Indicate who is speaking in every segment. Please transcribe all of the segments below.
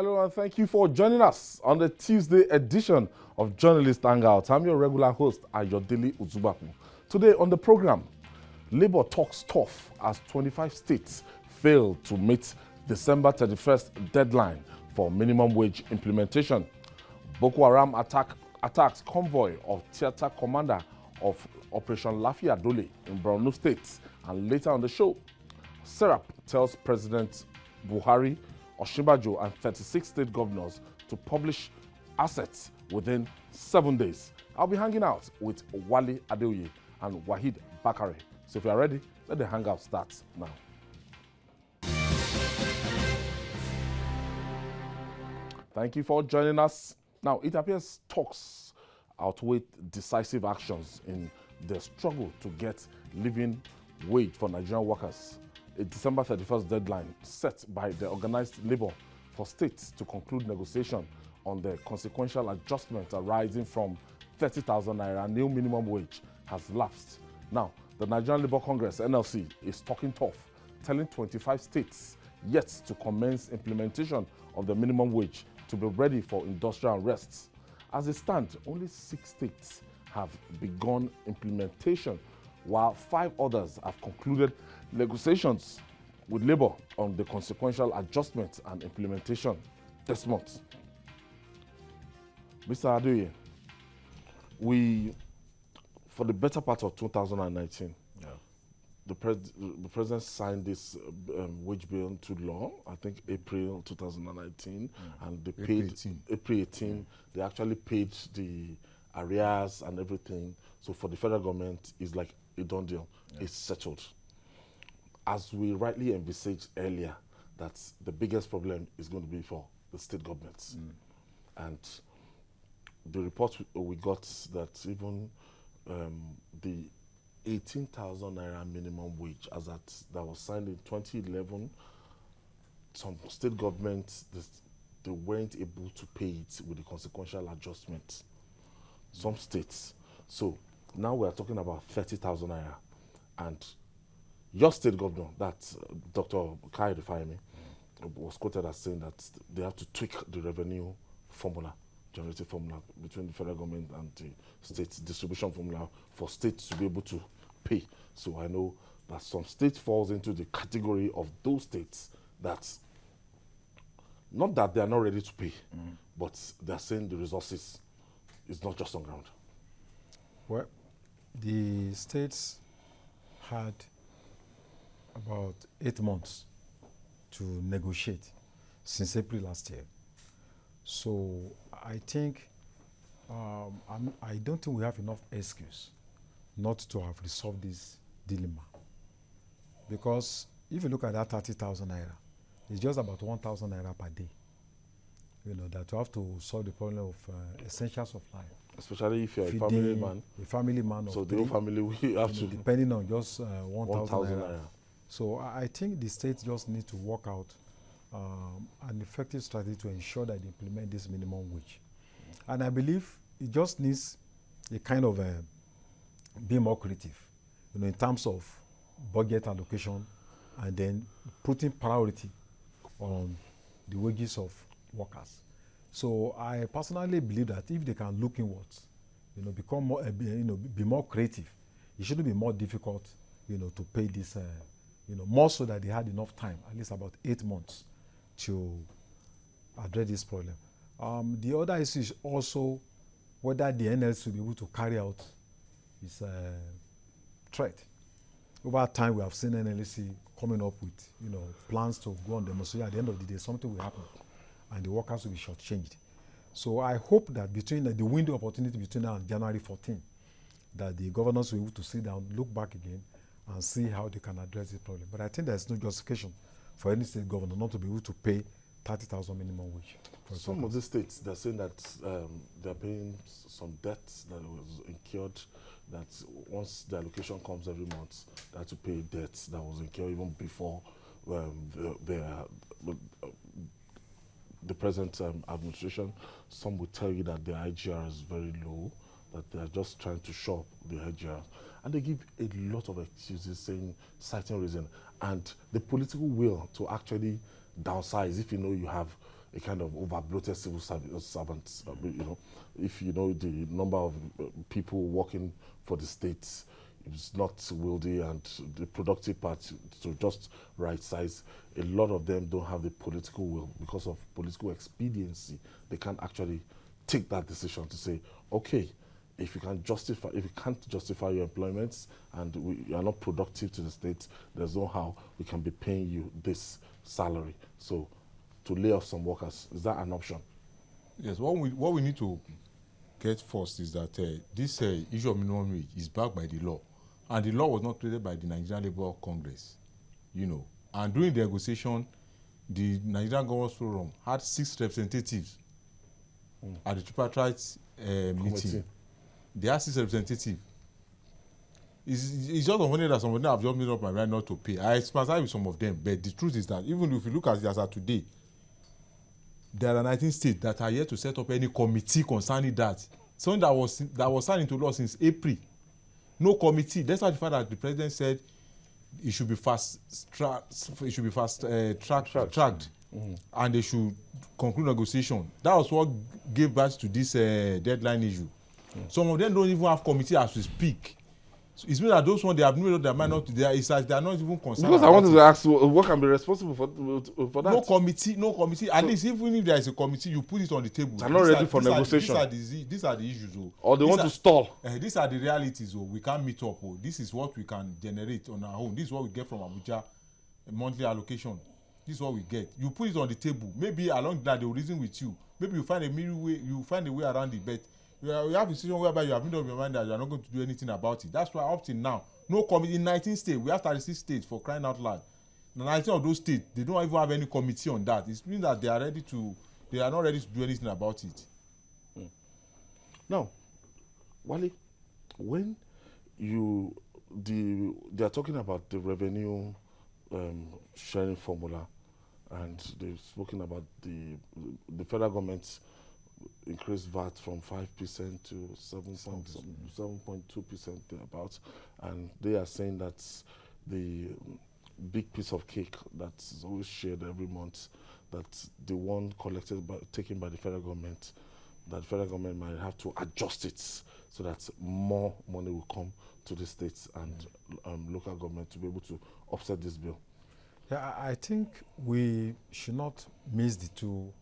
Speaker 1: Hello and thank you for joining us on the Tuesday edition of Journalist Hangout. I'm your regular host, Adeoye Uzubaku. Today on the program, Labour talks tough as 25 states fail to meet December 31st deadline for minimum wage implementation. Boko Haram attacks convoy of theater commander of Operation Lafiya Dole in Borno State. And later on the show, SERAP tells President Buhari, Osinbajo and 36 state governors to publish assets within 7 days. I'll be hanging out with Wale, Adeoye and Waheed, Bakare. So if you are ready, let the hangout start now. Thank you for joining us. Now, it appears talks outweigh decisive actions in the struggle to get living wage for Nigerian workers. A December 31st deadline set by the organized labor for states to conclude negotiation on the consequential adjustment arising from 30,000 naira new minimum wage has lapsed. Now, the Nigerian Labour Congress, NLC, is talking tough, telling 25 states yet to commence implementation of the minimum wage to be ready for industrial unrest. As it stands, only 6 states have begun implementation, while 5 others have concluded negotiations with Labour on the consequential adjustment and implementation this month. Mr. Adeoye, for the better part of 2019, the president signed this wage bill into law, I think April 2019, and they paid April 18. They actually paid the arrears and everything. So for the federal government, it's like a done deal. It's settled. As we rightly envisaged earlier, that the biggest problem is going to be for the state governments. And the report we got that even the 18,000 naira minimum wage that was signed in 2011, some state governments, they weren't able to pay it with the consequential adjustment. Some states. So now we're talking about 30,000 naira. And your state governor, that's Dr. Bakare, was quoted as saying that they have to tweak the revenue formula, generative formula between the federal government and the state distribution formula for states to be able to pay. So I know that some states falls into the category of those states that, not that they are not ready to pay, but they're saying the resources is not just on ground.
Speaker 2: Well, the states had about 8 months to negotiate since April last year. So I think, I don't think we have enough excuse not to have resolved this dilemma. Because if you look at that 30,000 naira, it's just about 1,000 naira per day. You know, that you have to solve the problem of essentials of life.
Speaker 1: Especially if you're
Speaker 2: Feeding,
Speaker 1: a family man.
Speaker 2: A family man.
Speaker 1: So the whole family we have to.
Speaker 2: Depending on just 1,000 naira.
Speaker 1: Naira.
Speaker 2: So I think the states just need to work out an effective strategy to ensure that they implement this minimum wage. And I believe it just needs a kind of be more creative, you know, in terms of budget allocation and then putting priority on the wages of workers. So I personally believe that if they can look inwards, you know, become more, be more creative, it shouldn't be more difficult, you know, to pay this, you know, more so that they had enough time, at least about 8 months, to address this problem. The other issue is also whether the NLC will be able to carry out its threat. Over time, we have seen NLC coming up with, you know, plans to go on demonstration. At the end of the day, something will happen, and the workers will be shortchanged. So I hope that between the window of opportunity between now and January 14, that the governors will be able to sit down, look back again, and see how they can address this problem. But I think there's no justification for any state governor not to be able to pay 30,000 minimum wage.
Speaker 1: Some of the states, they're saying that they're paying some debts that was incurred, that once the allocation comes every month, they have to pay debts that was incurred even before the present administration. Some will tell you that the IGR is very low, that they are just trying to shore up the IGR. And they give a lot of excuses, citing reason, and the political will to actually downsize if you know you have a kind of over-bloated civil servants. You know, if you know the number of people working for the states, it's not wieldy, and the productive part to just right size. A lot of them don't have the political will because of political expediency. They can't actually take that decision to say, okay, if you can't justify your employments and you are not productive to the state, there's no how we can be paying you this salary. So to lay off some workers, is that an option?
Speaker 3: Yes, what we need to get first is that this issue of minimum wage is backed by the law. And the law was not created by the Nigerian Labour Congress, you know. And during the negotiation, the Nigerian Governors Forum had 6 representatives at the tripartite meeting. They had 6 representatives. It's just unfortunate that some of them have just made up my mind not to pay. I sympathize with some of them, but the truth is that even if you look at it as of today, there are 19 states that are yet to set up any committee concerning that. Something that was signed into law since April. No committee. That's why the fact that the president said it should be tracked, and they should conclude negotiation. That was what gave birth to this deadline issue. Some of them don't even have committee as we speak. So it means that those ones, they have made up their mind not to. It's like they are not even concerned.
Speaker 1: Because I wanted to ask, what can be responsible for that?
Speaker 3: No committee. At least even if there is a committee, you put it on the table.
Speaker 1: They're not ready for negotiation.
Speaker 3: These are the issues.
Speaker 1: Or they want to stall.
Speaker 3: These are the realities. We can't meet up. This is what we can generate on our own. This is what we get from Abuja, a monthly allocation. This is what we get. You put it on the table. Maybe along that they will reason with you. Maybe you find a middle way. You find a way around it. But you have a situation whereby you have made up your mind that you are not going to do anything about it. That's why up till now, no committee in 19 states. We have 36 states, for crying out loud. The 19 of those states, they don't even have any committee on that. It means that they are not ready to do anything about it.
Speaker 1: Now, Wale, when they are talking about the revenue sharing formula, and they've spoken about the federal government increased VAT from 5% to 7.2% thereabouts, and they are saying that the big piece of cake that's always shared every month, that the one taken by the federal government, that the federal government might have to adjust it so that more money will come to the states and local government to be able to offset this bill.
Speaker 2: Yeah, I think we should not mix the two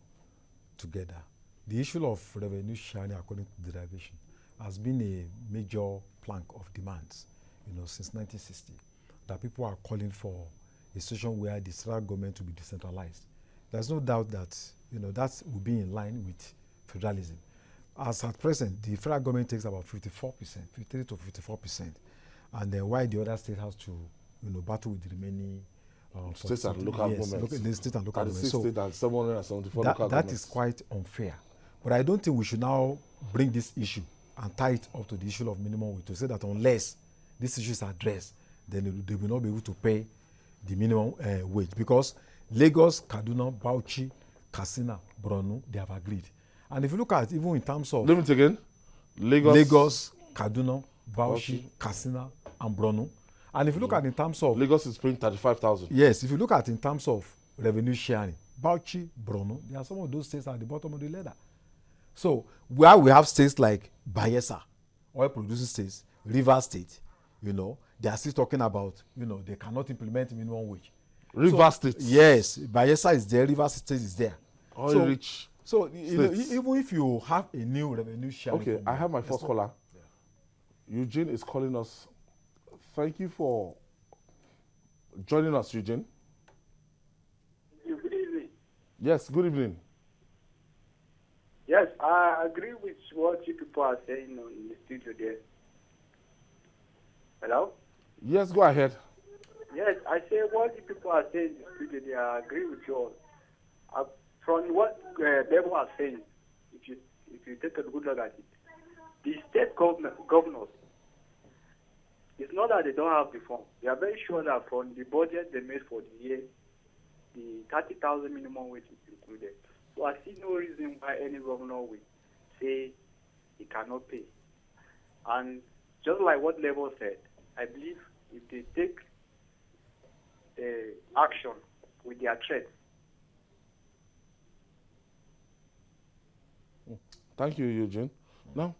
Speaker 2: together. The issue of revenue sharing according to derivation has been a major plank of demands, since 1960, that people are calling for a situation where the central government will be decentralized. There's no doubt that, that will be in line with federalism. As at present, the federal government takes about 54%, 53 to 54%, and then while the other state has to, battle with the remaining
Speaker 1: states and local governments.
Speaker 2: The state and local governments.
Speaker 1: So and 774 local
Speaker 2: that is quite unfair. But I don't think we should now bring this issue and tie it up to the issue of minimum wage to say that unless this issue is addressed, then they will not be able to pay the minimum wage, because Lagos, Kaduna, Bauchi, Katsina, Borno, they have agreed. And if you look at it, even in terms of...
Speaker 1: Let me again.
Speaker 2: Lagos, Kaduna, Bauchi, Katsina, and Borno. And if you look at in terms of...
Speaker 1: Lagos is paying 35,000.
Speaker 2: Yes, if you look at in terms of revenue sharing, Bauchi, Borno, there are some of those states at the bottom of the ladder. So where we have states like Bayelsa, oil producing states, Rivers State, they are still talking about, they cannot implement minimum wage.
Speaker 1: Rivers State? Yes,
Speaker 2: Bayelsa is there, Rivers State is there.
Speaker 1: Oil rich.
Speaker 2: So even if you have a new revenue sharing...
Speaker 1: Okay, I have my first caller. Yeah. Eugene is calling us. Thank you for joining us, Eugene.
Speaker 4: Good evening.
Speaker 1: Yes, good evening.
Speaker 4: Yes, I agree with what you people are saying in the studio there. Hello?
Speaker 1: Yes, go ahead.
Speaker 4: Yes, I say what you people are saying in the studio there, I agree with you all. From what Bebo was saying, if you take a good look at it, the state governors, it's not that they don't have the funds. They are very sure that from the budget they made for the year, the 30,000 minimum wage is included. So I see no reason why any governor will say he cannot pay. And just like what Labour said, I believe if they take action with their threats,
Speaker 1: Thank you, Eugene. Now,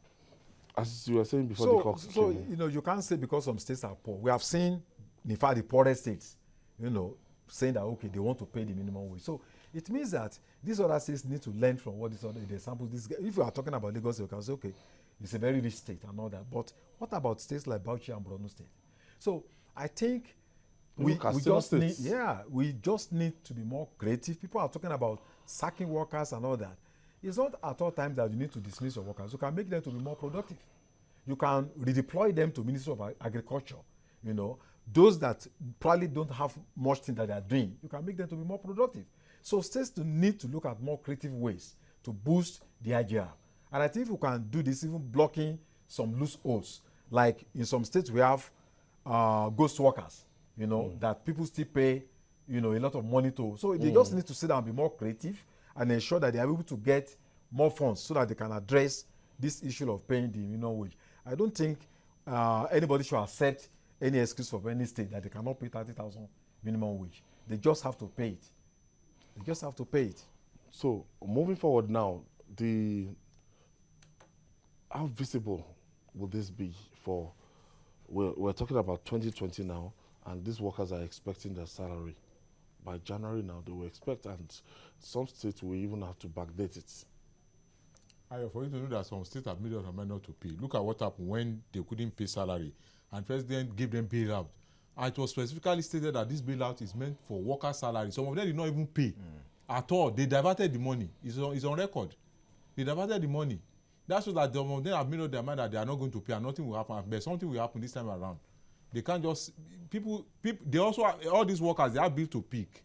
Speaker 1: as you were saying before the clock
Speaker 2: so you know, you can't say because some states are poor. We have seen, in fact, the poorest states, you know, saying that okay, they want to pay the minimum wage. So it means that these other states need to learn from what these other examples. If you are talking about Lagos, you can say okay, it's a very rich state and all that. But what about states like Bauchi and Borno State? So I think we just need, we just need to be more creative. People are talking about sacking workers and all that. It's not at all times that you need to dismiss your workers. You can make them to be more productive. You can redeploy them to Ministry of Agriculture. You know, those that probably don't have much thing that they are doing, you can make them to be more productive. So states need to look at more creative ways to boost the IGR. And I think if we can do this, even blocking some loose holes, like in some states we have ghost workers, you know, that people still pay, you know, a lot of money to. So they just need to sit down and be more creative and ensure that they are able to get more funds so that they can address this issue of paying the minimum wage. I don't think anybody should accept any excuse from any state that they cannot pay 30,000 minimum wage. They just have to pay it. They just have to pay it.
Speaker 1: So moving forward now, how visible will this be for? We're talking about 2020 now, and these workers are expecting their salary by January now. They will expect, and some states will even have to backdate it.
Speaker 3: For you to know that some states have made up their mind not to pay. Look at what happened when they couldn't pay salary, and President gave them bailout. And it was specifically stated that this bailout is meant for worker salary. Some of them did not even pay at all. They diverted the money. It's on record. They diverted the money. That's so that some of them have made up their mind that they are not going to pay and nothing will happen. But something will happen this time around. They can't just people. They also all these workers, they have bills to pick.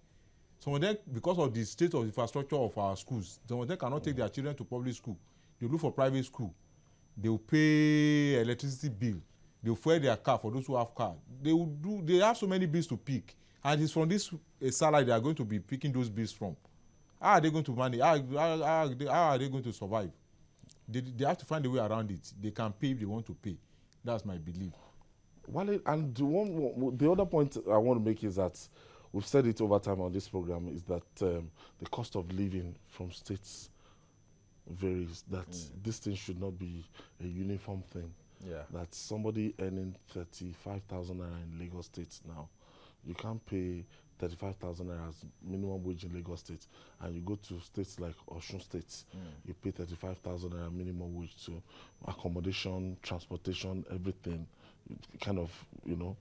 Speaker 3: Some of them, because of the state of infrastructure of our schools, some of them cannot take their children to public school. They look for private school. They will pay electricity bill. They will fuel their car for those who have car. They have so many bills to pick, and it's from this salary they are going to be picking those bills from. How are they going to manage? How are they going to survive? They have to find a way around it. They can pay if they want to pay. That's my belief.
Speaker 1: Wale, and the other point I want to make is that we've said it over time on this program is that the cost of living from states varies. That this thing should not be a uniform thing. Yeah. That somebody earning 35,000 naira in Lagos State now, you can't pay 35,000 naira as minimum wage in Lagos State, and you go to states like Osun State, you pay 35,000 naira minimum wage to accommodation, transportation, everything. Kind of, you know,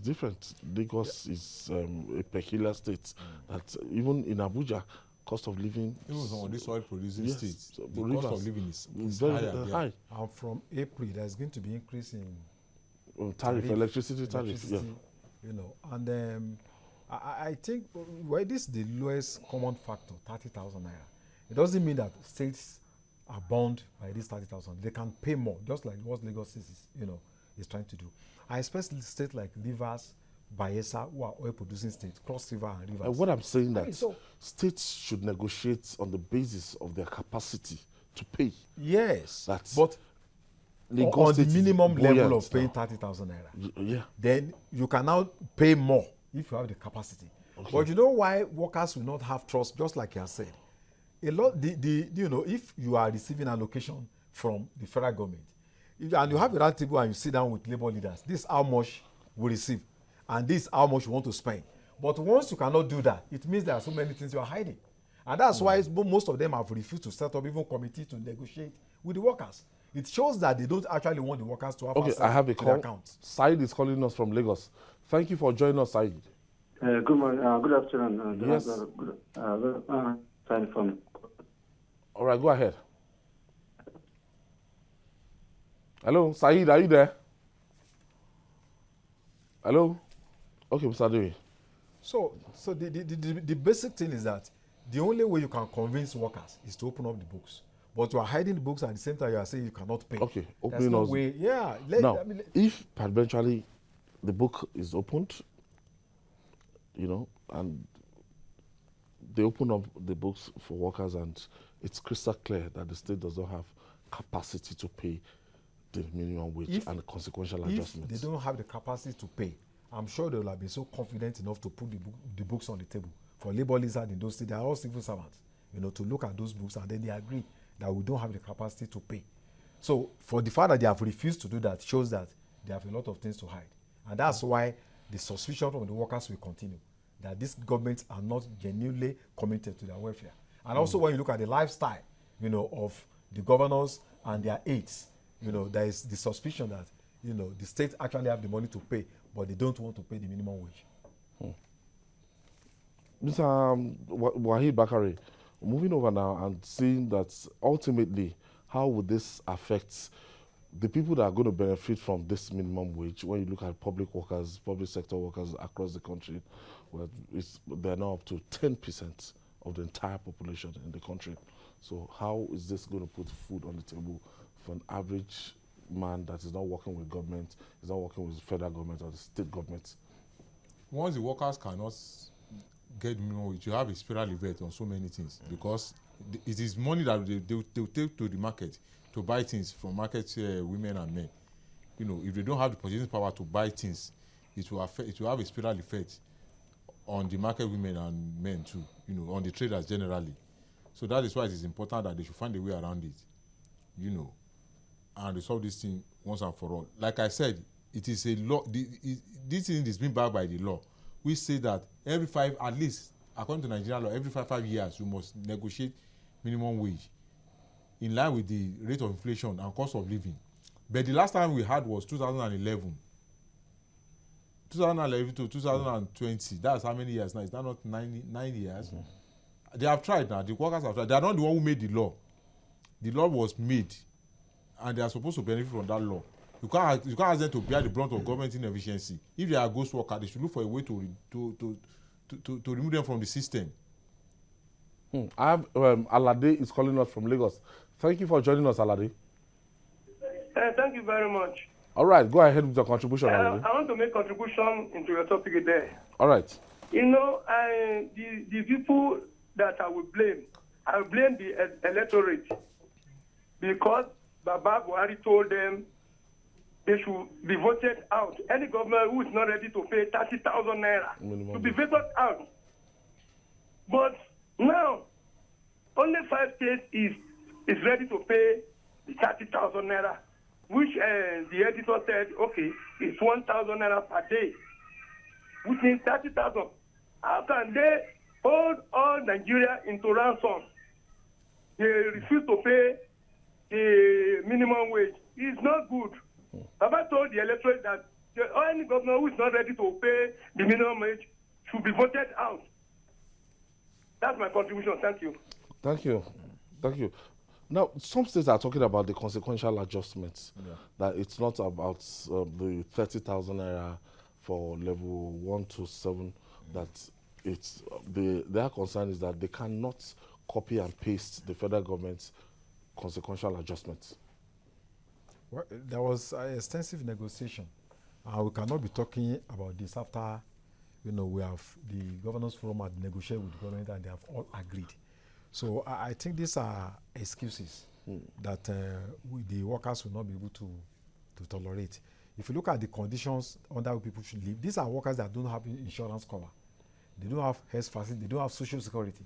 Speaker 1: different. Lagos is a peculiar state that even in Abuja, cost of living.
Speaker 3: Even some of these oil producing states, the cost of living is
Speaker 1: very high.
Speaker 2: And from April, there's going to be increase in
Speaker 1: electricity tariff. Yeah.
Speaker 2: You know, and I think this is the lowest common factor, 30,000 naira. It doesn't mean that states are bound by this 30,000. They can pay more, just like what Lagos is trying to do. I expect states like Rivers, Bayelsa, who are oil producing states, Cross River and Rivers.
Speaker 1: What I'm saying that states should negotiate on the basis of their capacity to pay.
Speaker 2: Yes,
Speaker 1: but
Speaker 2: on the minimum level of paying 30,000 naira, then you can now pay more if you have the capacity. Okay. But you know why workers will not have trust? Just like you have said, a lot. If you are receiving allocation from the federal government, and you have a round table and you sit down with labor leaders, this is how much we receive, and this is how much you want to spend. But once you cannot do that, it means there are so many things you are hiding, and that's why most of them have refused to set up even committee to negotiate with the workers. It shows that they don't actually want the workers to have access to their accounts.
Speaker 1: Saheed is calling us from Lagos. Thank you for joining us, Saheed.
Speaker 5: Good morning. Good afternoon.
Speaker 1: Yes. All right, go ahead. Hello, Saheed, are you there? Hello? Okay, Mr. Adeoye.
Speaker 2: So the basic thing is that the only way you can convince workers is to open up the books. But you are hiding the books at the same time you are saying you cannot pay.
Speaker 1: Okay, opening us.
Speaker 2: Way. Yeah.
Speaker 1: If eventually the book is opened, and they open up the books for workers and it's crystal clear that the state does not have capacity to pay the minimum wage and consequential adjustments.
Speaker 2: If they don't have the capacity to pay, I'm sure they will have been so confident enough to put the books on the table. For labor leaders in those states, they are all civil servants, to look at those books, and then they agree that we don't have the capacity to pay. So for the fact that they have refused to do that shows that they have a lot of things to hide. And that's why the suspicion from the workers will continue, that these governments are not genuinely committed to their welfare. And also when you look at the lifestyle, of the governors and their aides, there is the suspicion that, the state actually have the money to pay, but they don't want to pay the minimum wage.
Speaker 1: Mr. Waheed Bakare, moving over now and seeing that ultimately, how would this affect the people that are going to benefit from this minimum wage? When you look at public workers, public sector workers across the country, well, they're now up to 10% of the entire population in the country. So how is this going to put food on the table for an average man that is not working with government, is not working with the federal government or the state government?
Speaker 3: Once the workers cannot get minimum wage, you have a spiral effect on so many things, because it is money that they take to the market to buy things from market women and men. If they don't have the purchasing power to buy things, it will have a spiral effect on the market women and men too, on the traders generally. So that is why it is important that they should find a way around it, and resolve this thing once and for all. Like I said, it is a law. This thing is being backed by the law. We say that at least according to Nigerian law, every 5 years you must negotiate minimum wage in line with the rate of inflation and cost of living. But the last time we had was 2011. 2011 to 2020. That's how many years now? Is that not 9 years? Mm-hmm. They have tried now. The workers have tried. They are not the one who made the law. The law was made, and they are supposed to benefit from that law. You can't ask them to bear the brunt of government inefficiency. If they are ghost workers, they should look for a way to remove them from the system.
Speaker 1: I have Alade is calling us from Lagos. Thank you for joining us, Alade.
Speaker 6: Thank you very much.
Speaker 1: All right, go ahead with your contribution, Alade.
Speaker 6: I want to make contribution into your topic there.
Speaker 1: All right.
Speaker 6: The people that I will blame the electorate, because Baba Buhari told them they should be voted out. Any government who is not ready to pay 30,000 naira should be voted out. But now, only 5 states is ready to pay the 30,000 naira, which the editor said, okay, it's 1,000 naira per day, which means 30,000. How can they hold all Nigeria into ransom? They refuse to pay the minimum wage. It's not good. Baba told the electorate that any governor who is not ready to pay the minimum wage should be voted out. That's my contribution. Thank you.
Speaker 1: Thank you. Thank you. Now, some states are talking about the consequential adjustments, that it's not about the 30,000 naira for level 1 to 7, that it's their concern is that they cannot copy and paste the federal government's consequential adjustments.
Speaker 2: Well, there was extensive negotiation. We cannot be talking about this after, we have the governors forum had negotiated with the government and they have all agreed. So I think these are excuses that the workers will not be able to tolerate. If you look at the conditions under which people should live, these are workers that don't have insurance cover. They don't have health facility. They don't have social security.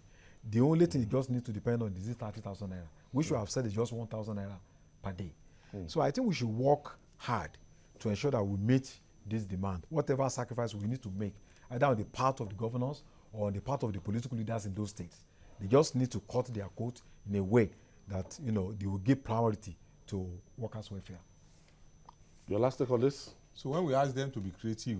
Speaker 2: The only thing they just need to depend on is this 30,000 naira, which we have said is just 1,000 naira per day. So I think we should work hard to ensure that we meet this demand, whatever sacrifice we need to make, either on the part of the governors or on the part of the political leaders in those states. They just need to cut their coat in a way that, they will give priority to workers' welfare.
Speaker 1: Your last take on this?
Speaker 3: So when we ask them to be creative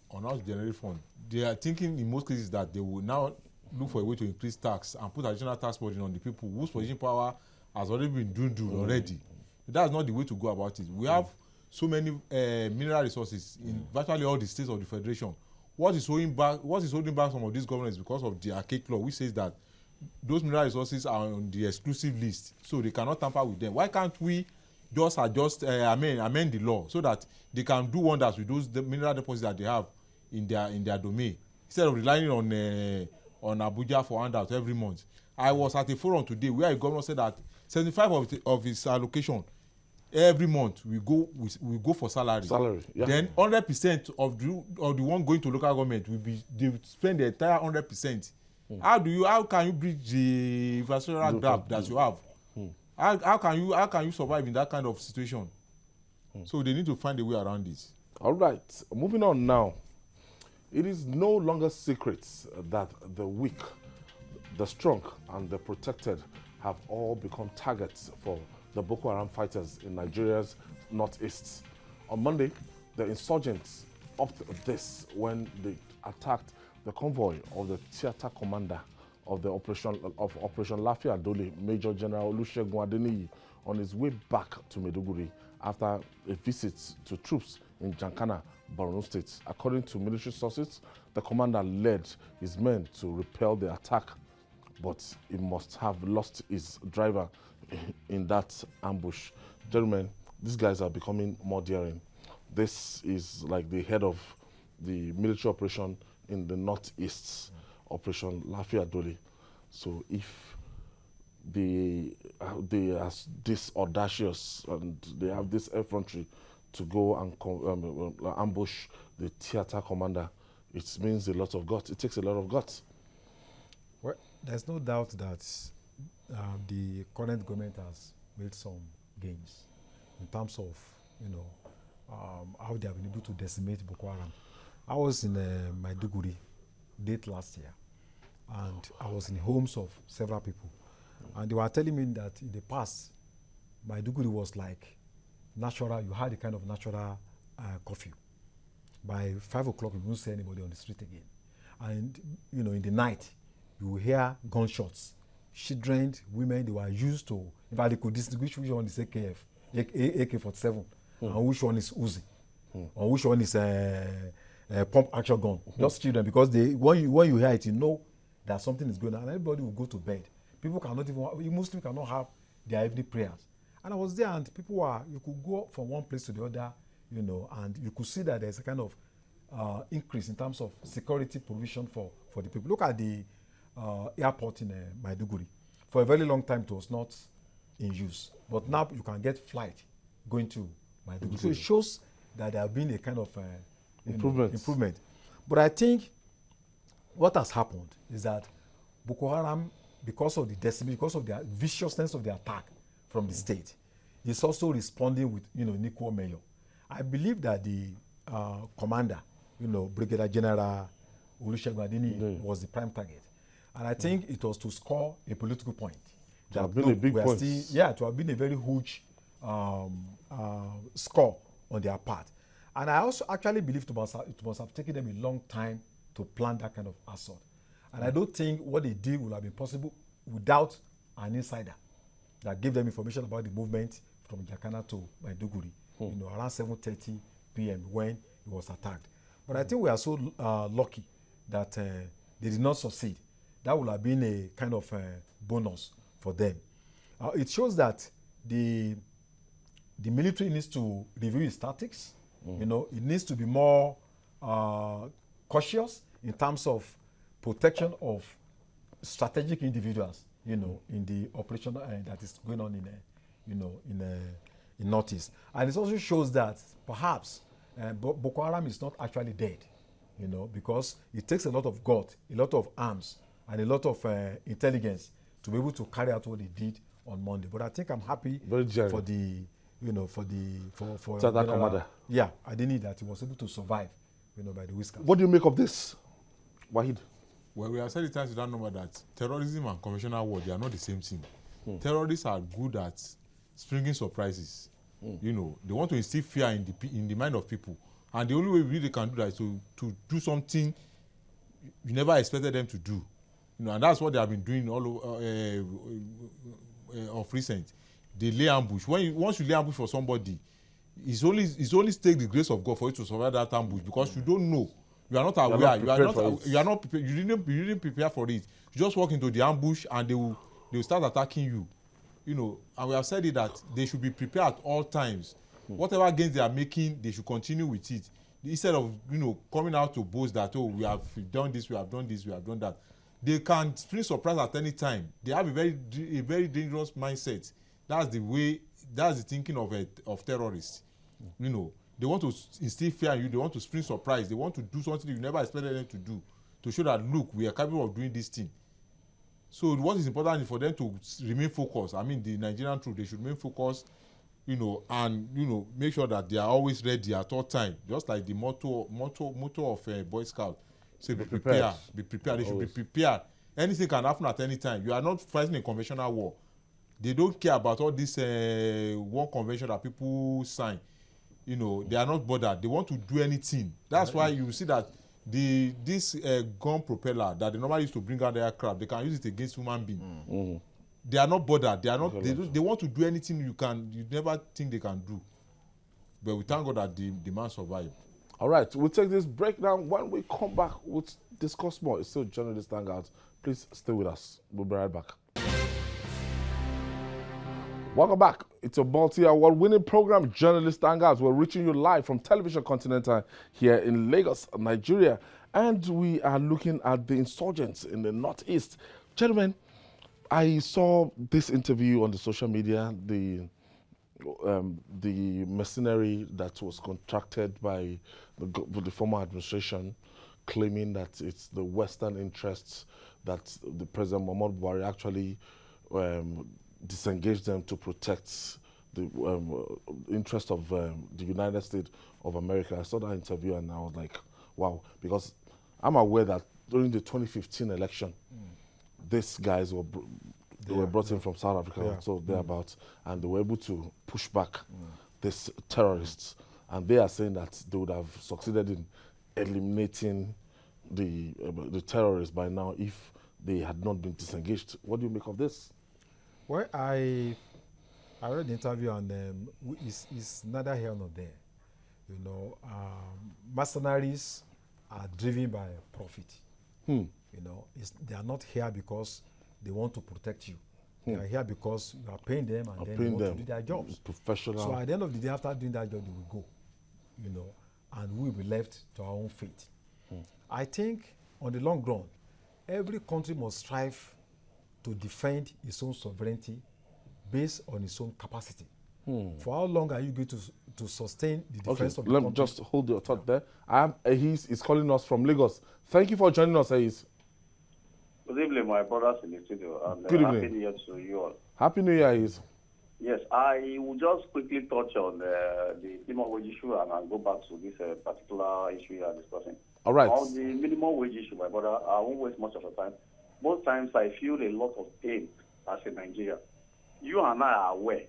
Speaker 3: on how to generate funds, they are thinking in most cases that they will now look for a way to increase tax and put additional tax burden on the people whose purchasing power has already been dwindled already. That's not the way to go about it. We have so many mineral resources in virtually all the states of the federation. What is holding back some of these governments because of the archaic law, which says that those mineral resources are on the exclusive list, so they cannot tamper with them. Why can't we just amend the law so that they can do wonders with those mineral deposits that they have in their domain, instead of relying on Abuja for handouts every month? I was at a forum today where a governor said that 75% of his allocation every month we go for salary. Yeah. Then 100% of the one going to local government they spend the entire 100%. How can you bridge the infrastructural gap that you have How can you survive in that kind of situation? So they need to find a way around it.
Speaker 1: All right, moving on now. It is no longer secret that the weak, the strong, and the protected have all become targets for the Boko Haram fighters in Nigeria's northeast. On Monday, the insurgents upped this when they attacked the convoy of the theater commander of Operation Lafiya Dole, Major General Olusegun Adeniyi, on his way back to Maiduguri after a visit to troops in Jankana, Borno State. According to military sources, the commander led his men to repel the attack, but he must have lost his driver in that ambush. Gentlemen, these guys are becoming more daring. This is like the head of the military operation in the northeast, Operation Lafiya Dole. So if they are this audacious and they have this effrontery to go and ambush the theater commander, it means a lot of guts. It takes a lot of guts.
Speaker 2: Well, there's no doubt that the current government has made some gains in terms of, how they have been able to decimate Boko Haram. I was in Maiduguri late last year, and I was in homes of several people, and they were telling me that in the past, Maiduguri was like natural. You had a kind of natural curfew. By 5 o'clock, you won't see anybody on the street again, and in the night, you will hear gunshots. Children, women, they were used to. In fact, they could distinguish which one is AK-47, and which one is Uzi, or which one is pump action gun. Just children, because when you hear it, you know that something is going on, and everybody will go to bed. People cannot even, Muslims cannot have their evening prayers. And I was there, and you could go from one place to the other, and you could see that there's a kind of increase in terms of security provision for the people. Look at the airport in Maiduguri. For a very long time, it was not in use, but now you can get flight going to Maiduguri. So it shows that there have been a kind of improvement. But I think what has happened is that Boko Haram, because of the decimation, because of the viciousness of the attack from the state, is also responding with an equal measure. I believe that the commander, Brigadier General Olusegun Adeniyi, was the prime target, and I think it was to score a political point.
Speaker 1: It have been a big point.
Speaker 2: It have been a very huge score on their part. And I also actually believe it must have taken them a long time to plan that kind of assault. And I don't think what they did would have been possible without an insider that gave them information about the movement from Jakana to Maiduguri, around 7:30 p.m. when it was attacked. But I think we are so lucky that they did not succeed. That would have been a kind of bonus for them. It shows that the military needs to review its tactics. It needs to be more cautious in terms of protection of strategic individuals, in the operation that is going on in Northeast. And it also shows that perhaps Boko Haram is not actually dead, because it takes a lot of gut, a lot of arms, and a lot of intelligence to be able to carry out what they did on Monday. But I think I'm happy for the, for
Speaker 1: that commander.
Speaker 2: Yeah, I didn't need that he was able to survive, by the whiskers.
Speaker 1: What do you make of this, Waheed?
Speaker 3: Well, we have said it times to that number that terrorism and conventional war, they are not the same thing. Terrorists are good at springing surprises. They want to instill fear in the mind of people, and the only way really they can do that is to do something you never expected them to do. And that's what they have been doing all over of recent. They lay ambush. Once you lay ambush for somebody, it's only take the grace of God for you to survive that ambush, because you don't know. You are not aware. You are not prepared. You didn't prepare for it. You just walk into the ambush and they will start attacking you. And we have said it that they should be prepared at all times. Whatever gains they are making, they should continue with it. Instead of coming out to boast that, oh, we have done this, we have done this, we have done that. They can spring surprise at any time. They have a very dangerous mindset. That's the thinking of terrorists. They want to instill fear in you. They want to spring surprise. They want to do something you never expected them to do, to show that, look, we are capable of doing this thing. So what is important is for them to remain focused. I mean, the Nigerian troops, they should remain focused, you know, and, you know, make sure that they are always ready at all time. Just like the motto of Boy Scout. Say, be prepared. Be prepared. They should be prepared. Anything can happen at any time. You are not fighting a conventional war. They don't care about all this war convention that people sign. You know, they are not bothered. They want to do anything. That's why you see that this gun propeller that they normally used to bring out the aircraft, they can use it against human being. They are not bothered. They are not. They want to do anything you never think they can do. But we thank God that the man survived.
Speaker 1: All right, we'll take this break now. When we come back, we'll discuss more. It's still Journalist Hangout. Please stay with us. We'll be right back. Welcome back. It's a multi-award-winning program, Journalist Hangout. We're reaching you live from Television Continental here in Lagos, Nigeria. And we are looking at the insurgents in the Northeast. Gentlemen, I saw this interview on the social media, the mercenary that was contracted by the former administration, claiming that it's the Western interests that the President Muhammadu Buhari actually disengaged them to protect the interest of the United States of America. I saw that interview and I was like, wow, because I'm aware that during the 2015 election, these guys were brought in from South Africa, so thereabouts, and they were able to push back these terrorists. And they are saying that they would have succeeded in eliminating the terrorists by now if they had not been disengaged. What do you make of this?
Speaker 2: Well, I read the interview and it's neither here nor there. You know, mercenaries are driven by profit. You know, they are not here because they want to protect you. They are here because you are paying them and then they want to do their jobs.
Speaker 1: Professional.
Speaker 2: So at the end of the day, after doing that job, they will go. You know, and we will be left to our own fate. I think on the long run, every country must strive to defend its own sovereignty based on its own capacity. For how long are you going to sustain the defense of the country?
Speaker 1: Just hold your thought there. Aheed is calling us from Lagos. Thank you for joining us, Aheed.
Speaker 7: Good evening, my brothers in the studio. And
Speaker 1: Good evening.
Speaker 7: Happy New Year to you all.
Speaker 1: Happy New Year, Aheed.
Speaker 7: Yes, I will just quickly touch on the minimum wage issue and I'll go back to this particular issue you are discussing.
Speaker 1: All right.
Speaker 7: On the minimum wage issue, my brother, I won't waste much of the time. Most times I feel a lot of pain as a Nigerian. You and I are aware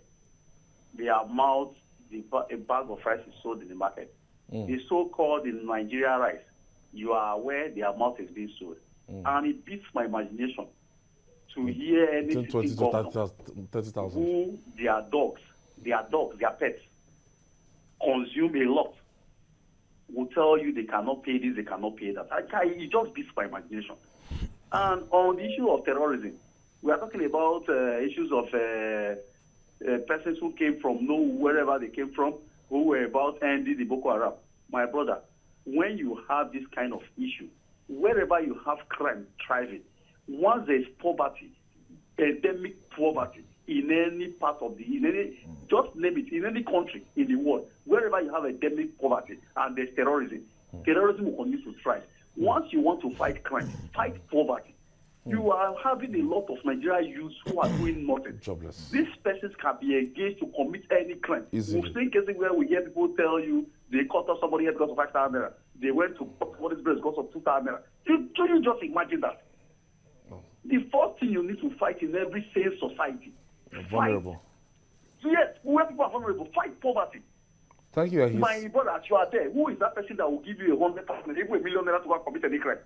Speaker 7: the amount a bag of rice is sold in the market. The so-called in Nigeria rice, you are aware the amount is being sold. And it beats my imagination to hear any city governor who their pets, consume a lot, will tell you they cannot pay this, they cannot pay that. It just beats my imagination. And on the issue of terrorism, we are talking about issues of persons who came from wherever they came from, who were about ending the Boko Haram. My brother, when you have this kind of issue, wherever you have crime thriving, once there is poverty, endemic poverty in any part of just name it, in any country in the world, wherever you have endemic poverty and there's terrorism, terrorism will continue to thrive. Once you want to fight crime, fight poverty, you are having a lot of Nigerian youths who are doing nothing.
Speaker 1: Jobless.
Speaker 7: These persons can be engaged to commit any crime. We've seen cases where we hear people tell you they cut off somebody because of 5,000 naira. They went to cut somebody's breast because of 2,000 naira. You just imagine that? The first thing you need to fight in every sane society.
Speaker 1: Vulnerable.
Speaker 7: Yes, where people are vulnerable, fight poverty.
Speaker 1: Thank you, Aheed.
Speaker 7: My brother, as you are there, who is that person that will give you 100,000, even $1 million to go and commit any crime?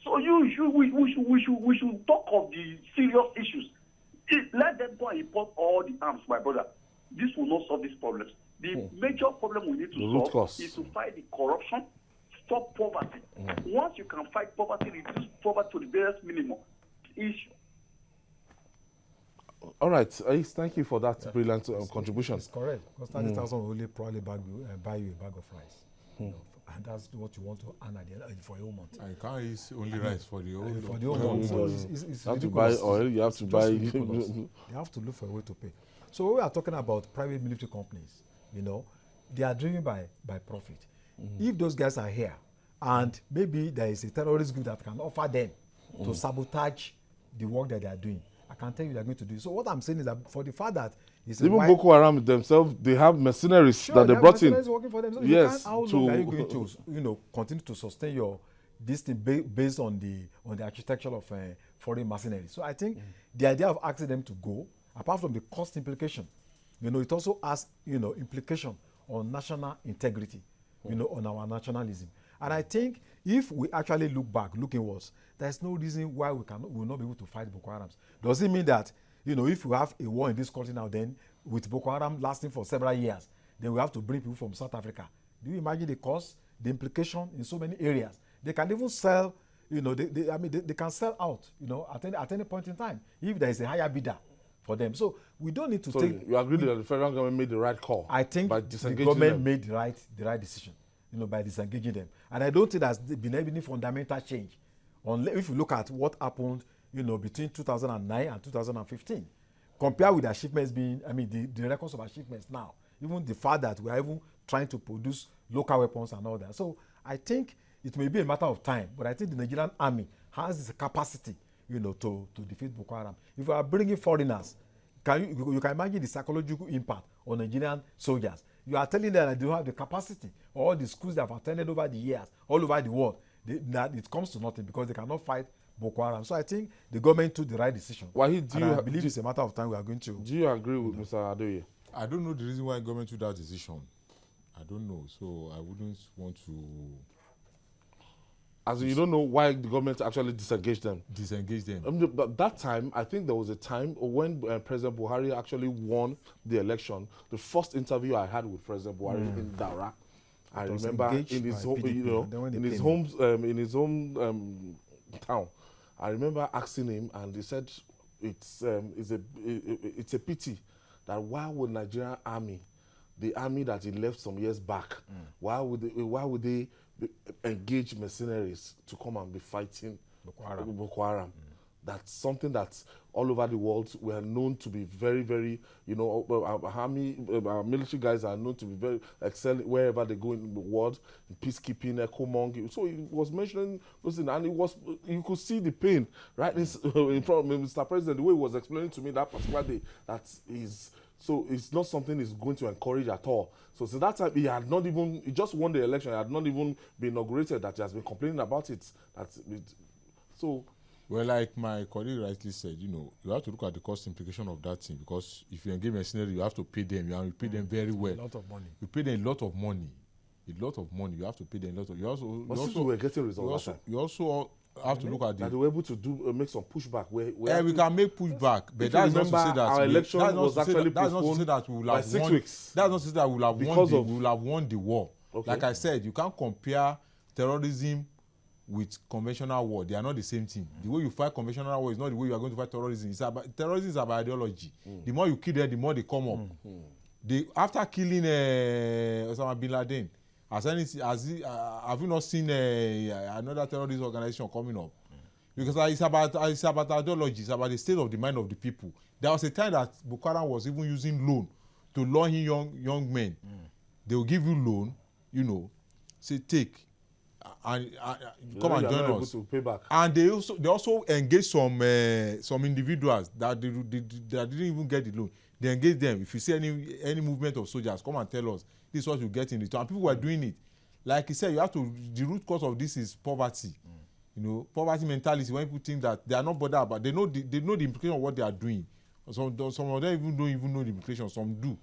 Speaker 7: So we should talk of the serious issues. Let them go and import all the arms, my brother. This will not solve these problems. The major problem we need to solve is to fight the corruption, stop poverty. Once you can fight poverty, reduce poverty to the barest minimum. Issue.
Speaker 1: All right, Aheed, thank you for that brilliant contribution.
Speaker 2: It's correct. Because 30,000 will only probably buy you a bag of rice. You know, and that's what you want to earn at the end for a whole month.
Speaker 3: I can't eat only rice for the whole
Speaker 2: For the whole month. So it's
Speaker 1: you have to buy oil, you have to buy...
Speaker 2: You have to look for a way to pay. So we are talking about private military companies, you know, they are driven by profit. If those guys are here and maybe there is a terrorist group that can offer them to sabotage the work that they are doing, I can tell you they are going to do. So what I'm saying is that for the fact that it's
Speaker 1: even Boko Haram themselves, they have mercenaries that they brought in.
Speaker 2: Working for them. So
Speaker 1: yes.
Speaker 2: How long are you going to, continue to sustain your this thing based on the architecture of foreign mercenaries? So I think the idea of asking them to go, apart from the cost implication, it also has implication on national integrity, on our nationalism. And I think if we actually look back, look inwards, there's no reason why we will not be able to fight Boko Haram. Does it mean that, if we have a war in this country now, then with Boko Haram lasting for several years, then we have to bring people from South Africa? Do you imagine the cost, the implication in so many areas? They can even sell, they can sell out, at any point in time, if there is a higher bidder for them. So we don't need to take.
Speaker 1: You agree that the federal government made the right call?
Speaker 2: I think the government made the right decision, by disengaging them. And I don't think there's been any fundamental change. If you look at what happened, between 2009 and 2015, compared with the achievements the records of achievements now, even the fact that we are even trying to produce local weapons and all that. So I think it may be a matter of time, but I think the Nigerian army has the capacity, to defeat Boko Haram. If we are bringing foreigners, you can imagine the psychological impact on Nigerian soldiers. You are telling them that they don't have the capacity. All the schools they have attended over the years, all over the world, that it comes to nothing because they cannot fight Boko Haram. So I think the government took the right decision.
Speaker 1: Waheed,
Speaker 2: I believe it's a matter of time we are going to.
Speaker 1: Do you agree with Mr. Adeoye?
Speaker 3: I don't know the reason why government took that decision. I don't know, so I wouldn't want to.
Speaker 1: As in, you don't know why the government actually disengaged them. But that time, I think there was a time when President Buhari actually won the election. The first interview I had with President Buhari in Daura, I remember in his home, in his home town. I remember asking him, and he said, "It's a pity that why would Nigerian army, the army that he left some years back, why would they engage mercenaries to come and be fighting Boko Haram? That's something that all over the world we are known to be very, very, our military guys are known to be very excelling wherever they go in the world, in peacekeeping, Ekomong." So he was mentioning those things, and you could see the pain right in front of Mr. President, the way he was explaining to me that particular day, so it's not something he's going to encourage at all. So that time, he just won the election. It had not even been inaugurated, that he has been complaining about it.
Speaker 3: Well, like my colleague rightly said, you have to look at the cost implication of that thing, because if you engage mercenaries, you have to pay them. You pay them very well.
Speaker 2: A lot of money.
Speaker 3: You pay them a lot of money. You have to pay them a lot of.
Speaker 1: You were getting results.
Speaker 3: You also have to look at
Speaker 1: that they were able to make some pushback.
Speaker 3: We can make pushback, but that's not to say that
Speaker 1: our election was actually postponed
Speaker 3: by 6 weeks. That's not to say that we will have won the war. Okay. Like I said, you can't compare terrorism with conventional war. They are not the same thing. The way you fight conventional war is not the way you are going to fight terrorism. Terrorism is about ideology. The more you kill them, the more they come up. After killing Osama bin Laden, have you not seen another terrorist organization coming up? Because it's about ideology. It's about the state of the mind of the people. There was a time that Boko Haram was even using loan to lure in young men. They will give you loan, say take, and come and join us.
Speaker 1: To pay back.
Speaker 3: And they also engage some individuals that didn't even get the loan. They engage them. If you see any movement of soldiers, come and tell us. This is what you get in return. And people were doing it. Like he said, the root cause of this is poverty. Poverty mentality. When people think that they are not bothered about, they know the implication of what they are doing. Some of them don't even know the implication. Some do.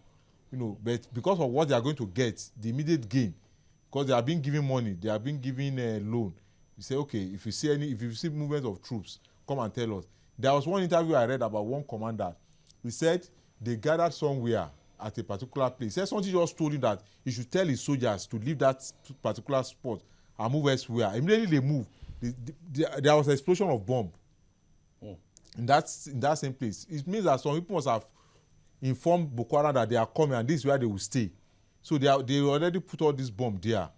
Speaker 3: But because of what they are going to get, the immediate gain, because they are being given money, they are being given a loan. You say, okay, if you see movement of troops, come and tell us. There was one interview I read about one commander. He said they gathered somewhere at a particular place. He said something just told him that he should tell his soldiers to leave that particular spot and move elsewhere. Immediately they moved. There was an explosion of bomb in that same place. It means that some people must have informed Boko Haram that they are coming and this is where they will stay. So they already put all this bomb there.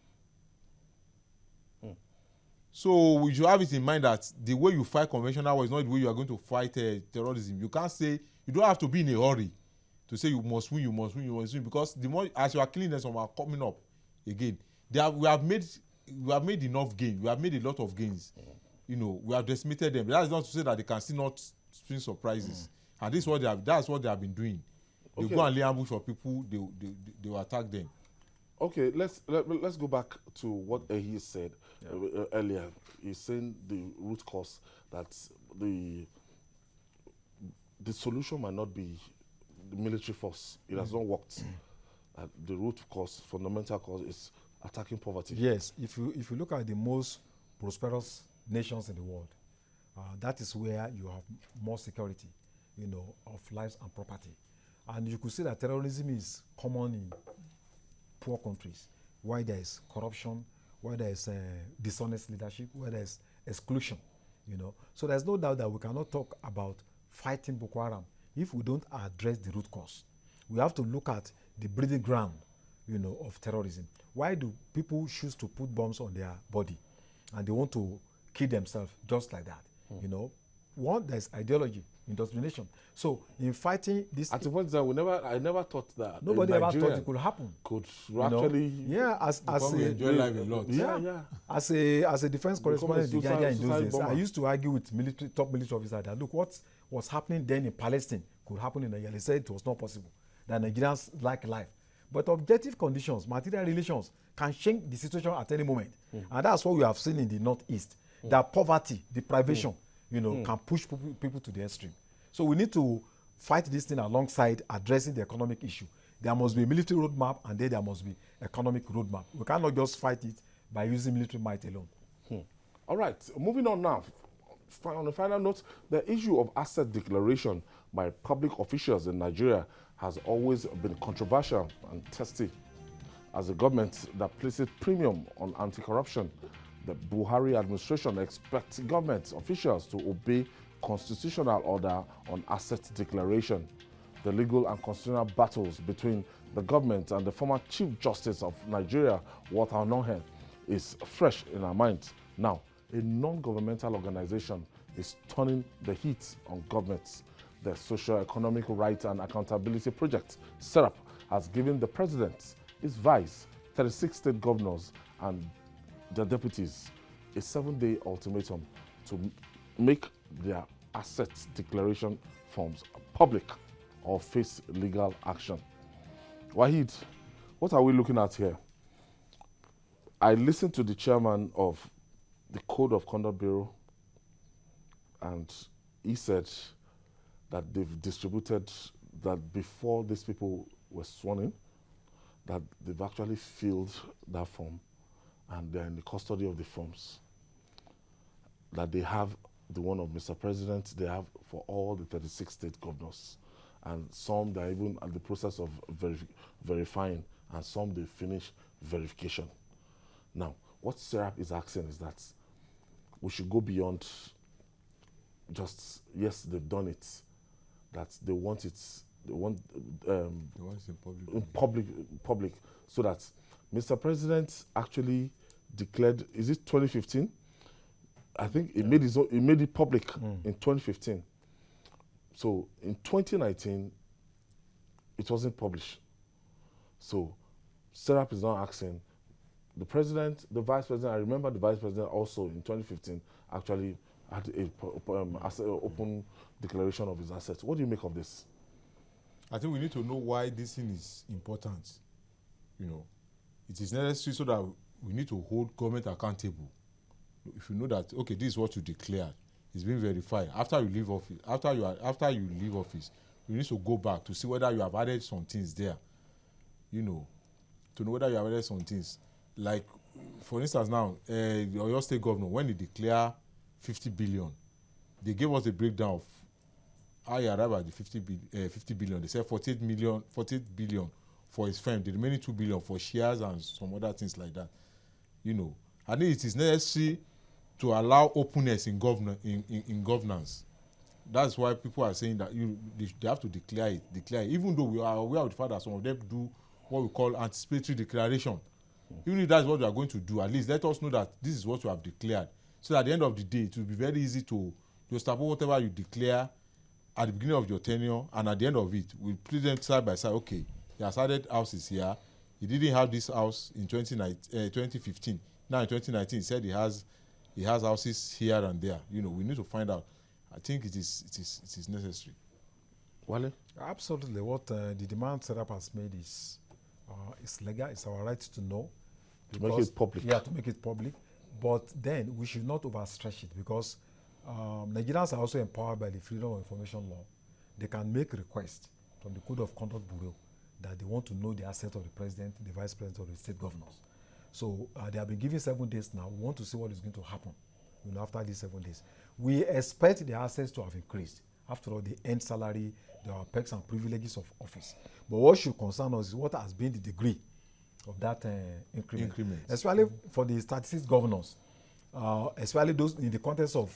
Speaker 3: So we should have it in mind that the way you fight conventional war is not the way you are going to fight terrorism. You can't say, you don't have to be in a hurry to say you must win, because the more as you are killing them, some are coming up again. We have made enough gain. We have made a lot of gains you know, we have decimated them. That's not to say that they can still not spring surprises. And this is what that's what they have been doing. They go and lay ambush for people, they will attack them.
Speaker 1: Okay, let's go back to what he said earlier. He's saying the root cause, that the solution might not be the military force. It has not worked. The root cause, fundamental cause, is attacking poverty.
Speaker 2: Yes, if you look at the most prosperous nations in the world, that is where you have more security, you know, of lives and property. And you could see that terrorism is common in poor countries, where there is corruption, where there is dishonest leadership, where there is exclusion, you know. So there's no doubt that we cannot talk about fighting Boko Haram if we don't address the root cause. We have to look at the breeding ground, you know, of terrorism. Why do people choose to put bombs on their body and they want to kill themselves just like that? You know, one, there's ideology, indoctrination. So in fighting this,
Speaker 1: at the point that I never thought that
Speaker 2: nobody ever thought it could happen.
Speaker 1: Could actually,
Speaker 2: as
Speaker 3: enjoy life a lot.
Speaker 2: As a defense correspondent in Nigeria in those days, I used to argue with top military officers that look, what was happening then in Palestine could happen in Nigeria. They said it was not possible, that Nigerians like life. But objective conditions, material relations, can change the situation at any moment. And that's what we have seen in the Northeast. That poverty, deprivation, you know, can push people to the extreme. So we need to fight this thing alongside addressing the economic issue. There must be a military roadmap, and then there must be economic roadmap. We cannot just fight it by using military might alone.
Speaker 1: All right, moving on now. On a final note, the issue of asset declaration by public officials in Nigeria has always been controversial and testy. As a government that places premium on anti-corruption, the Buhari administration expects government officials to obey constitutional order on asset declaration. The legal and constitutional battles between the government and the former Chief Justice of Nigeria, Walter Onnoghen, is fresh in our minds. Now, a non-governmental organization is turning the heat on governments. The Socio-Economic Rights and Accountability Project, SERAP, has given the president, his vice, 36 state governors, and their deputies a 7-day ultimatum to make their asset declaration forms public or face legal action. Waheed, what are we looking at here? I listened to the chairman of the Code of Conduct Bureau, and he said that they've distributed, that before these people were sworn in, that they've actually filled that form and they're in the custody of the forms. That they have the one of Mr. President, they have for all the 36 state governors. And some they're even at the process of verifying, and some they finish verification. Now, what SERAP is asking is that we should go beyond just, yes, they've done it, that they want it, they want it in public, so that Mr. President actually declared, is it 2015? I think he made it public in 2015. So in 2019, it wasn't published. So SERAP is now asking the president, the vice president. I remember the vice president also in 2015 actually had a open declaration of his assets. What do you make of this?
Speaker 3: I think we need to know why this thing is important. You know, it is necessary so that we need to hold government accountable. If you know that, okay, this is what you declared, it's been verified. After you leave office, after you leave office, you need to go back to see whether you have added some things there. You know, to know whether you have added some things. Like, for instance, now, the Oyo State governor, when they declare 50 billion, they gave us a breakdown of how he arrived at the 50 billion. They said 48 billion for his firm, the remaining 2 billion for shares and some other things like that. You know, I think it is necessary to allow openness in governance. That's why people are saying that they have to declare it. Even though we are aware of the fact that some of them do what we call anticipatory declaration. Even if that's what we are going to do, at least let us know that this is what you have declared. So that at the end of the day, it will be very easy to establish whatever you declare at the beginning of your tenure, and at the end of it, we put them side by side. Okay, he has added houses here. He didn't have this house in 2015. Now in 2019, he said he has he has houses here and there. You know, we need to find out. I think it is necessary.
Speaker 1: Wale?
Speaker 2: Absolutely. What the demand SERAP has made is legal. It's our right to know.
Speaker 1: To make it public.
Speaker 2: Yeah, to make it public. But then we should not overstretch it, because Nigerians are also empowered by the Freedom of Information Law. They can make requests from the Code of Conduct Bureau that they want to know the assets of the president, the vice president, or the state governors. So they have been given 7 days now. We want to see what is going to happen, you know, after these 7 days. We expect the assets to have increased. After all, the end salary, there are perks and privileges of office. But what should concern us is what has been the degree of that increment. Especially for the statistics governors, especially those in the context of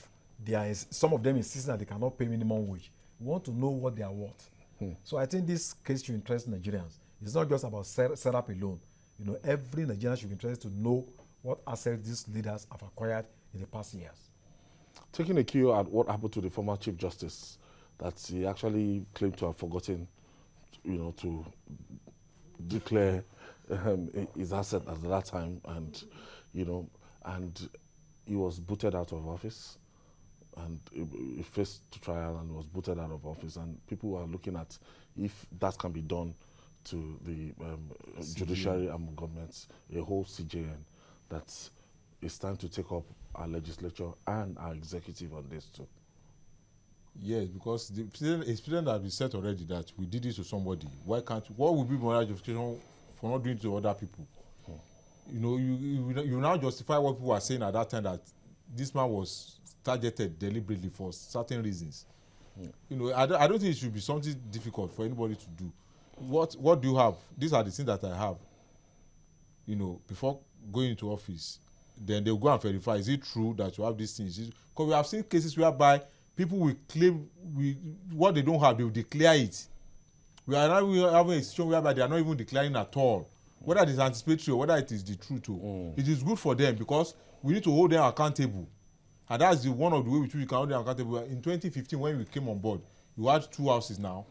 Speaker 2: some of them insisting that they cannot pay minimum wage. We want to know what they are worth. So I think this case should interest Nigerians. It's not just about SERAP alone. You know, every Nigerian should be interested to know what assets these leaders have acquired in the past years.
Speaker 1: Taking a cue at what happened to the former Chief Justice, that he actually claimed to have forgotten, you know, to declare his asset at that time, and, you know, and he was booted out of office, and he faced trial and was booted out of office, and people are looking at if that can be done to the judiciary and governments, a whole CJN, that it's time to take up our legislature and our executive on this too.
Speaker 3: Yes, because the president has been said already that we did this to somebody. Why can't? What would be moral justification for not doing it to other people? You know, you now justify what people were saying at that time, that this man was targeted deliberately for certain reasons. You know, I don't think it should be something difficult for anybody to do. What do you have? These are the things that I have. You know, before going into office, then they'll go and verify, is it true that you have these things? Because we have seen cases whereby people will claim what they don't have, they will declare it. We are now having a situation whereby they are not even declaring at all, whether it is anticipatory or whether it is the truth. It is good for them, because we need to hold them accountable. And that's one of the ways which we can hold them accountable. In 2015, when we came on board, you had 2 houses now.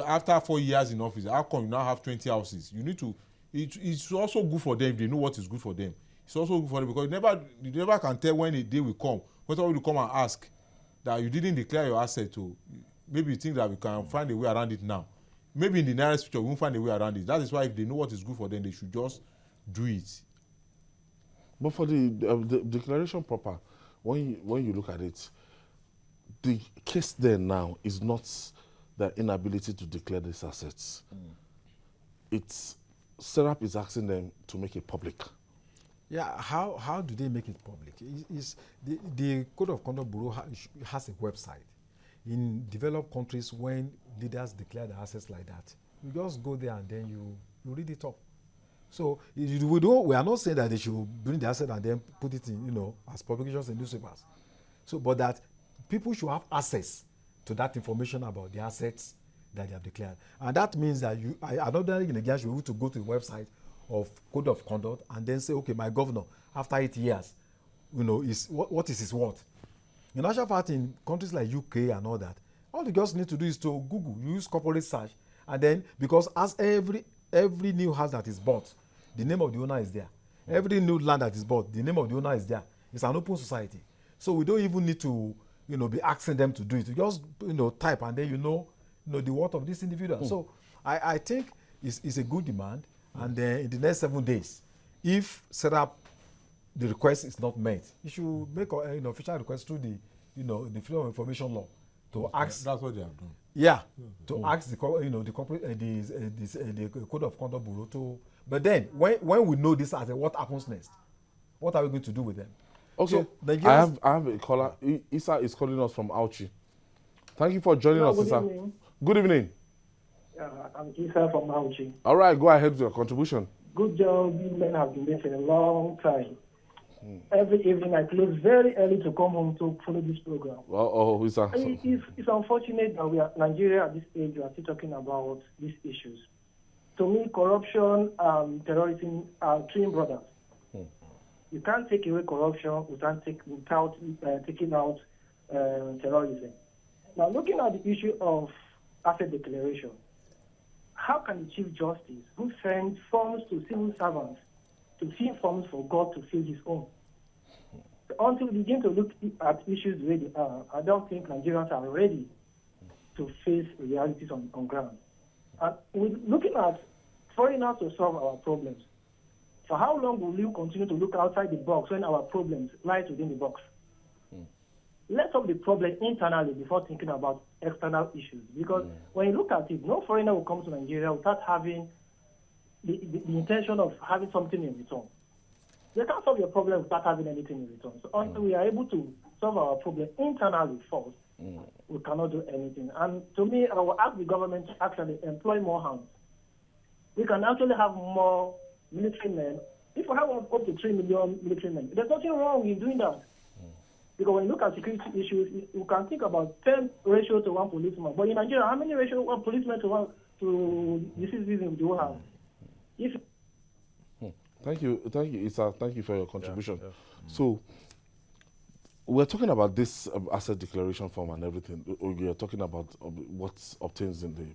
Speaker 3: After 4 years in office, how come you now have 20 houses? You need to, it's also good for them if they know what is good for them. It's also good for them, because you never can tell when a day will come, when somebody will come and ask that you didn't declare your asset to. Maybe you think that we can find a way around it now. Maybe in the nearest future we won't find a way around it. That is why if they know what is good for them, they should just do it.
Speaker 1: But for the declaration proper, when you look at it, the case there now is not the inability to declare these assets. It's SERAP is asking them to make it public.
Speaker 2: Yeah, how do they make it public? The Code of Conduct Bureau has a website. In developed countries, when leaders declare their assets like that, you just go there and then you read it up. So we are not saying that they should bring the asset and then put it in, you know, as publications in newspapers. So, but that people should have access to that information about the assets that they have declared. And that means that another Nigerian should be able to go to the website of Code of Conduct and then say, okay, my governor, after 8 years, you know, what is his worth? In actual fact, in countries like UK and all that, all you just need to do is to Google, use corporate search, and then, because as every new house that is bought, the name of the owner is there. Every new land that is bought, the name of the owner is there. It's an open society. So we don't even need to, you know, be asking them to do it. You just, you know, type and then you know the worth of this individual. So I think it's a good demand. And then in the next 7 days, if SERAP, the request is not met, you should make an official request through the Freedom of Information Law to ask.
Speaker 3: That's what they have done.
Speaker 2: Yeah, to ask the Code of Conduct Bureau to. But then when we know this as what happens next, what are we going to do with them?
Speaker 1: Okay,
Speaker 2: so
Speaker 1: I have a caller. Isa is calling us from Auchi. Thank you for joining us, Isa. Good evening.
Speaker 8: I'm Isa from Auchi.
Speaker 1: All right, go ahead with your contribution.
Speaker 8: Good job. These men have been there for a long time. Every evening I close very early to come home to follow this program.
Speaker 1: Isa.
Speaker 8: It's unfortunate that we are Nigeria at this age. We are still talking about these issues. To me, corruption and terrorism are twin brothers. You can't take away corruption without taking out terrorism. Now, looking at the issue of asset declaration, how can the Chief Justice, who sends forms to civil servants, to fill forms for God to fill his own? until we begin to look at issues the way they are, I don't think Nigerians are ready to face realities on ground. And we're looking at foreigners to solve our problems. For how long will you continue to look outside the box when our problems lie within the box? Let's solve the problem internally before thinking about external issues. Because when you look at it, no foreigner will come to Nigeria without having the intention of having something in return. They can't solve your problem without having anything in return. So until we are able to solve our problem internally first, we cannot do anything. And to me, I will ask the government to actually employ more hands. We can actually have more military men. If we have up to 3 million military men, there's nothing wrong in doing that. Because when you look at security issues, you can think about 10 ratio to 1 policeman. But in Nigeria, how many ratio 1 policeman to the citizen do you have? If
Speaker 1: Thank you, Issa. Thank you for your contribution. So, we're talking about this asset declaration form and everything. We are talking about what obtains in the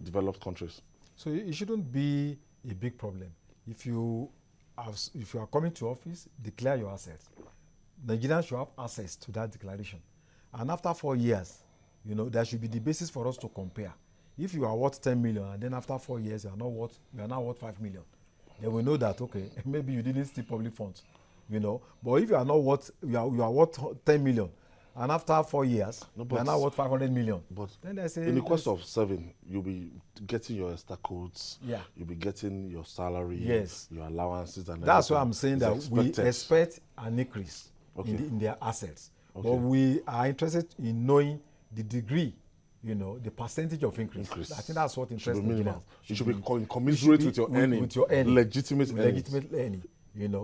Speaker 1: developed countries.
Speaker 2: So it shouldn't be a big problem. If you are coming to office, declare your assets. Nigerians should have access to that declaration. And after 4 years, there should be the basis for us to compare. If you are worth 10 million and then after 4 years you are now worth 5 million, then we know that, okay, maybe you didn't steal public funds, But if you are not worth, you are worth 10 million, and after 4 years, you are now worth 500 million.
Speaker 1: But
Speaker 2: then they say,
Speaker 1: in the course of serving, you'll be getting your extra codes,
Speaker 2: yeah,
Speaker 1: you'll be getting your salary,
Speaker 2: yes,
Speaker 1: your allowances, and
Speaker 2: that's
Speaker 1: everything.
Speaker 2: why I'm saying that we expect an increase in their assets. Okay. But we are interested in knowing the degree, the percentage of increase. I think that's what interests Nigerians.
Speaker 1: It should be commensurate with your earning. With your earning. Legitimate
Speaker 2: earning.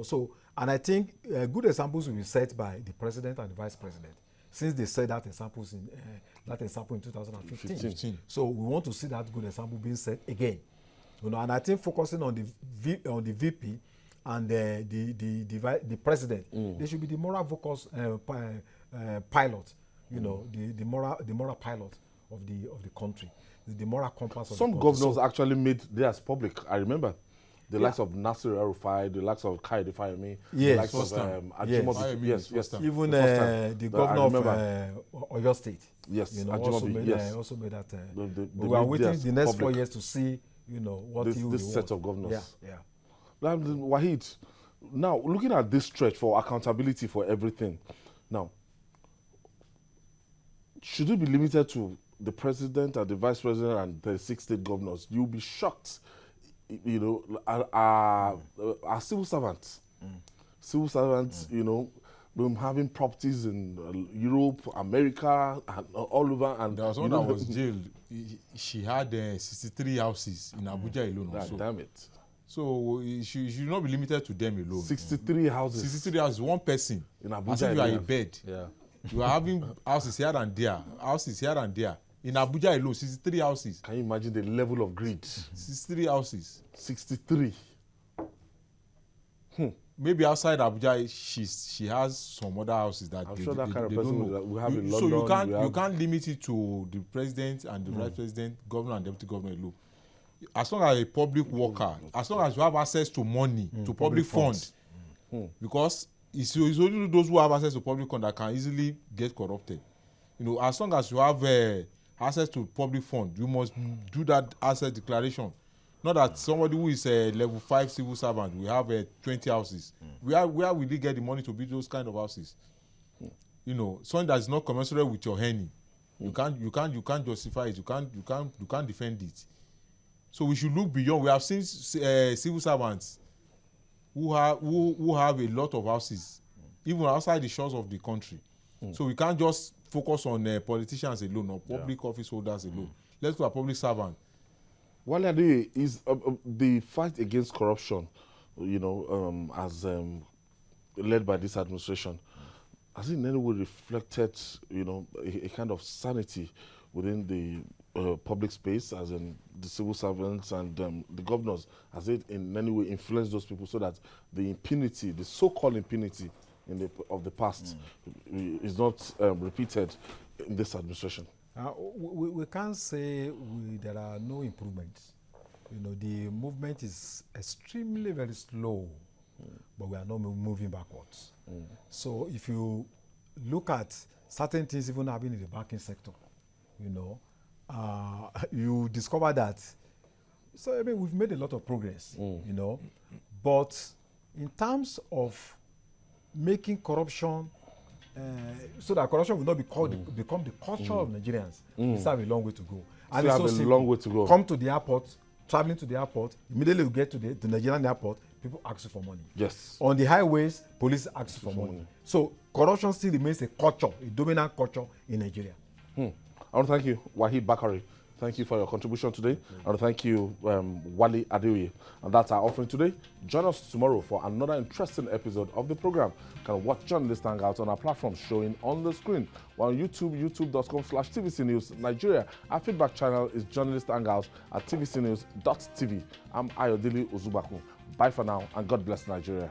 Speaker 2: So, and I think good examples will be set by the president and the vice president, since they set that example in 2015. So we want to see that good example being set again. And I think focusing on the VP and the president, they should be the moral focus pilot. The moral pilot of the country, the moral compass of
Speaker 1: some
Speaker 2: the country.
Speaker 1: Governors actually made theirs public. I remember the likes of Nasir El-Rufai, the likes of Kaide Fayemi, the likes of Ajimobi. Yes.
Speaker 2: Even the governor of Oyo State.
Speaker 1: Yes,
Speaker 2: Ajimobi. Also made that. We are waiting the next 4 years to see, what
Speaker 1: this set of governors.
Speaker 2: Yeah.
Speaker 1: Now, Waheed, now looking at this stretch for accountability for everything, now should it be limited to the president and the vice president and the 6 state governors? You'll be shocked. Our civil servants, having properties in Europe, America, and all over. And
Speaker 3: there was one that was jailed. She had 63 houses in Abuja alone.
Speaker 1: Damn it.
Speaker 3: So she should not be limited to them alone.
Speaker 1: 63 houses.
Speaker 3: 63 houses, one person.
Speaker 1: In Abuja.
Speaker 3: As if you are a bed.
Speaker 1: Yeah.
Speaker 3: You are having houses here and there. In Abuja alone, 63 houses.
Speaker 1: Can you imagine the level of greed?
Speaker 3: 63 houses.
Speaker 1: 63.
Speaker 3: Maybe outside Abuja, she has some other houses that
Speaker 1: I'm
Speaker 3: they,
Speaker 1: sure that
Speaker 3: they,
Speaker 1: kind
Speaker 3: they
Speaker 1: of person
Speaker 3: don't know.
Speaker 1: we have in
Speaker 3: So
Speaker 1: London.
Speaker 3: you can't limit it to the president and the vice president, governor and deputy governor alone. As long as a public worker, as long as you have access to money, to public funds, because it's only those who have access to public funds that can easily get corrupted. As long as you have access to public funds, you must do that asset declaration. Not that somebody who is a level 5 civil servant will have 20 houses. Where will they get the money to build those kind of houses? Something that is not commensurate with your earning. You can't justify it. You can't defend it. So we should look beyond. We have seen civil servants who have a lot of houses, even outside the shores of the country. So we can't just focus on politicians alone or public office holders alone. Let's look at public servants.
Speaker 1: Wale Adeoye, is the fight against corruption, as led by this administration, has it in any way reflected, a kind of sanity within the public space, as in the civil servants and the governors? Has it in any way influenced those people so that the impunity, the so-called impunity of the past, is not repeated in this administration?
Speaker 2: We can't say there are no improvements. The movement is extremely very slow. but we are not moving backwards. So if you look at certain things even happening in the banking sector, you know, you discover that, so I mean, we've made a lot of progress, you know, but in terms of making corruption, so that corruption will not be called, become the culture of Nigerians, we still have a long way to go. And
Speaker 1: Still have a long way to go.
Speaker 2: Come to the airport, traveling to the airport, immediately you get to the Nigerian airport, people ask you for money.
Speaker 1: Yes.
Speaker 2: On the highways, police ask you for money. So corruption still remains a culture, a dominant culture in Nigeria.
Speaker 1: I want to thank you, Waheed Bakare. Thank you for your contribution today. I want to thank you, Wale Adeoye. And that's our offering today. Join us tomorrow for another interesting episode of the program. You can watch Journalist Hangouts on our platform showing on the screen. We're on YouTube, youtube.com/TVC News Nigeria. Our feedback channel is Journalist Hangouts at tvcnews.tv. I'm Ayodele Osinbajo. Bye for now, and God bless Nigeria.